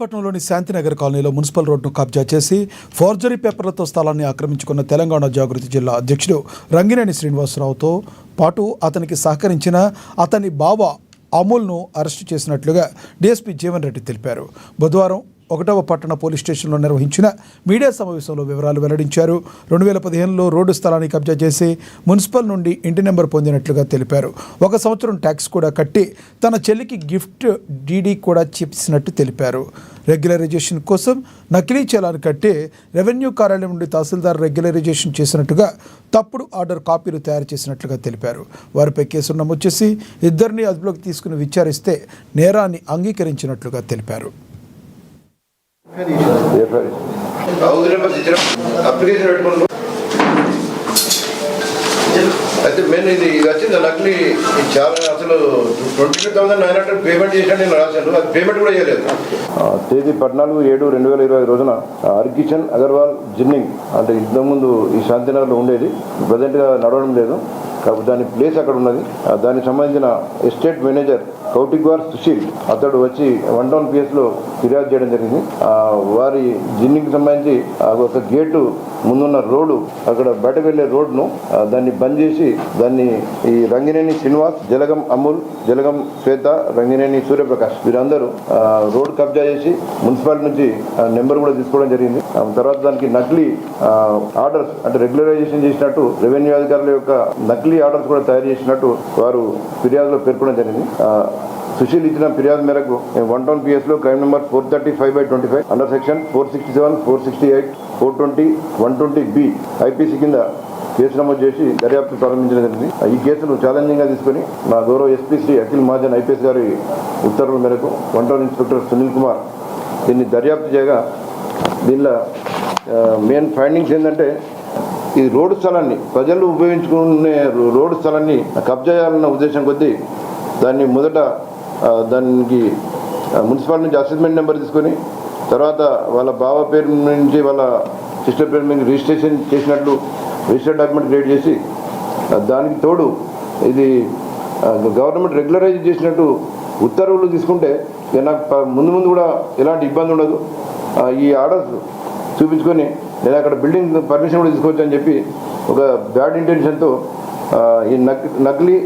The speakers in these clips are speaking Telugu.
పట్టణంలోని శాంతినగర్ కాలనీలో మున్సిపల్ రోడ్డును కబ్జా చేసి ఫోర్జరీ పేపర్లతో స్థలాన్ని ఆక్రమించుకున్న తెలంగాణ జాగృతి జిల్లా అధ్యక్షుడు రంగినేని శ్రీనివాసరావుతో పాటు అతనికి సహకరించిన అతని బావ అమూల్ను అరెస్టు చేసినట్లుగా డీఎస్పీ జీవన్ రెడ్డి తెలిపారు. బుధవారం 1వ పట్టణ పోలీస్ స్టేషన్లో నిర్వహించిన మీడియా సమావేశంలో వివరాలు వెల్లడించారు. 2015లో రోడ్డు స్థలాన్ని కబ్జా చేసి మున్సిపల్ నుండి ఇంటి నెంబర్ పొందినట్లుగా తెలిపారు. 1 సంవత్సరం ట్యాక్స్ కూడా కట్టి తన చెల్లికి గిఫ్ట్ డీడీ కూడా చేసినట్టు తెలిపారు. రెగ్యులరైజేషన్ కోసం నకిలీ చలాన్ కట్టి రెవెన్యూ కార్యాలయం నుండి తహసీల్దార్ రెగ్యులరైజేషన్ చేసినట్టుగా తప్పుడు ఆర్డర్ కాపీలు తయారు చేసినట్లుగా తెలిపారు. వారిపై కేసులు నమోదు చేసి ఇద్దరిని అదుపులోకి తీసుకుని విచారిస్తే నేరాన్ని అంగీకరించినట్లుగా తెలిపారు. అయితే మెయిన్ ఇది వచ్చింది నకిలీ చాలా అసలు 22,900 పేమెంట్ చేసినట్టు నేను రాశాను. అది పేమెంట్ కూడా చేయలేదు. తేదీ 14/7/2020 రోజున హర్కిషన్ అగర్వాల్ జిన్నింగ్ అంటే ఇంతకుముందు ఈ శాంతినగర్లో ఉండేది, ప్రజెంట్గా నడవడం లేదు కాబట్టి దాని ప్లేస్ అక్కడ ఉన్నది. దానికి సంబంధించిన ఎస్టేట్ మేనేజర్ కౌటిగ్వార్ సుశీల్ అతడు వచ్చి 1 టౌన్ PS లో ఫిర్యాదు చేయడం జరిగింది. వారి జిన్నింగ్కి సంబంధించి ఒక గేటు ముందున్న రోడ్డు అక్కడ బయటకు వెళ్లే రోడ్ను దాన్ని బంద్ చేసి దాన్ని ఈ రంగినేని శ్రీనివాస్, జలగం అమూల్, జలగం శ్వేత, రంగినేని సూర్యప్రకాష్ వీరందరూ రోడ్ కబ్జా చేసి మున్సిపాలిటీ నుంచి నెంబర్ కూడా తీసుకోవడం జరిగింది. తర్వాత దానికి నకిలీ ఆర్డర్స్ అంటే రెగ్యులరైజేషన్ చేసినట్టు రెవెన్యూ అధికారుల యొక్క నకిలీ ఆర్డర్స్ కూడా తయారు చేసినట్టు వారు ఫిర్యాదులో పేర్కొనడం జరిగింది. సుశీల్ ఇచ్చిన ఫిర్యాదు మేరకు 1 టౌన్ PS లో crime number 435/25 under section 467, 468, 420, 120B IPC కింద కేసు నమోదు చేసి దర్యాప్తు ప్రారంభించడం జరిగింది. ఈ కేసును ఛాలెంజింగ్గా తీసుకుని మా గౌరవ SP శ్రీ అఖిల్ మహాజన్ IPS గారి ఉత్తర్వుల మేరకు 1 టౌన్ ఇన్స్పెక్టర్ సునీల్ కుమార్ దీన్ని దర్యాప్తు చేయగా దీనిలో మెయిన్ ఫైండింగ్స్ ఏంటంటే ఈ రోడ్డు స్థలాన్ని ప్రజలు ఉపయోగించుకునే రోడ్డు స్థలాన్ని కబ్జా చేయాలన్న ఉద్దేశం కొద్దీ దాన్ని మొదట దానికి మున్సిపాలిటీ నుంచి అసెస్మెంట్ నెంబర్ తీసుకొని తర్వాత వాళ్ళ బావ పేరు నుంచి వాళ్ళ సిస్టర్ పేరు మీద రిజిస్ట్రేషన్ చేసినట్లు రిజిస్టర్ డాక్యుమెంట్ క్రియేట్ చేసి దానికి తోడు ఇది గవర్నమెంట్ రెగ్యులరైజ్ చేసినట్టు ఉత్తర్వులు తీసుకుంటే నాకు ముందు కూడా ఎలాంటి ఇబ్బంది ఉండదు. ఈ ఆర్డర్స్ చూపించుకొని నేను అక్కడ బిల్డింగ్ పర్మిషన్ కూడా తీసుకోవచ్చు అని చెప్పి ఒక బ్యాడ్ ఇంటెన్షన్తో ఈ నకిలీ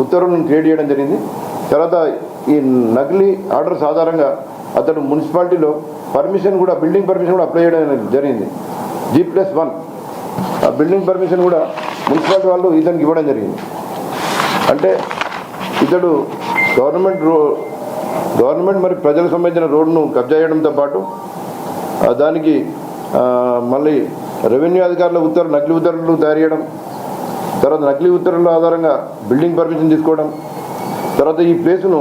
ఉత్తర్వులను క్రియేట్ చేయడం జరిగింది. తర్వాత ఈ నకిలీ ఆర్డర్స్ ఆధారంగా అతడు మున్సిపాలిటీలో పర్మిషన్ కూడా బిల్డింగ్ పర్మిషన్ కూడా అప్లై చేయడం జరిగింది. G+1 ఆ బిల్డింగ్ పర్మిషన్ కూడా మున్సిపాలిటీ వాళ్ళు ఇతనికి ఇవ్వడం జరిగింది. అంటే ఇతడు గవర్నమెంట్ మరి ప్రజలకు సంబంధించిన రోడ్డును కబ్జా చేయడంతో పాటు దానికి మళ్ళీ రెవెన్యూ అధికారుల నకిలీ ఉత్తర్వులు తయారు చేయడం, తర్వాత నకిలీ ఉత్తర్వుల ఆధారంగా బిల్డింగ్ పర్మిషన్ తీసుకోవడం, తర్వాత ఈ ప్లేసును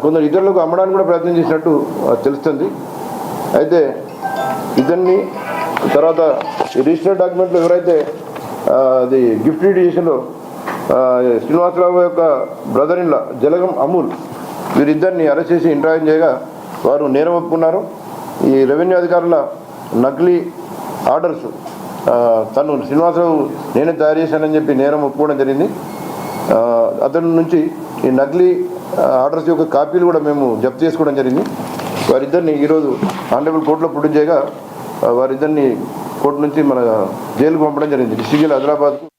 కొందరు ఇతరులకు అమ్మడానికి కూడా ప్రయత్నం చేసినట్టు తెలుస్తుంది. అయితే ఇతన్ని తర్వాత ఈ రిజిస్టర్ డాక్యుమెంట్లో ఎవరైతే అది గిఫ్ట్ రిజిస్ట్రేషన్లో శ్రీనివాసరావు యొక్క brother in law Jalagam Amul వీరిద్దరిని అరెస్ట్ చేసి ఇంటరాక్ట్ చేయగా వారు నేరం ఒప్పుకున్నారు. ఈ రెవెన్యూ అధికారుల నకిలీ ఆర్డర్స్ తను శ్రీనివాసరావు నేనే తయారు చేశానని చెప్పి నేరం ఒప్పుకోవడం జరిగింది. అతని నుంచి ఈ నకిలీ ఆర్డర్స్ యొక్క కాపీలు కూడా మేము జప్తు చేసుకోవడం జరిగింది. వారిద్దరిని ఈరోజు ఆనరబుల్ కోర్టులో ప్రొడ్యూస్ చేయగా వారిద్దరిని కోర్టు నుంచి మన జైలుకు పంపడం జరిగింది. డిస్ట్రిక్ట్ జైలు హైదరాబాద్కు.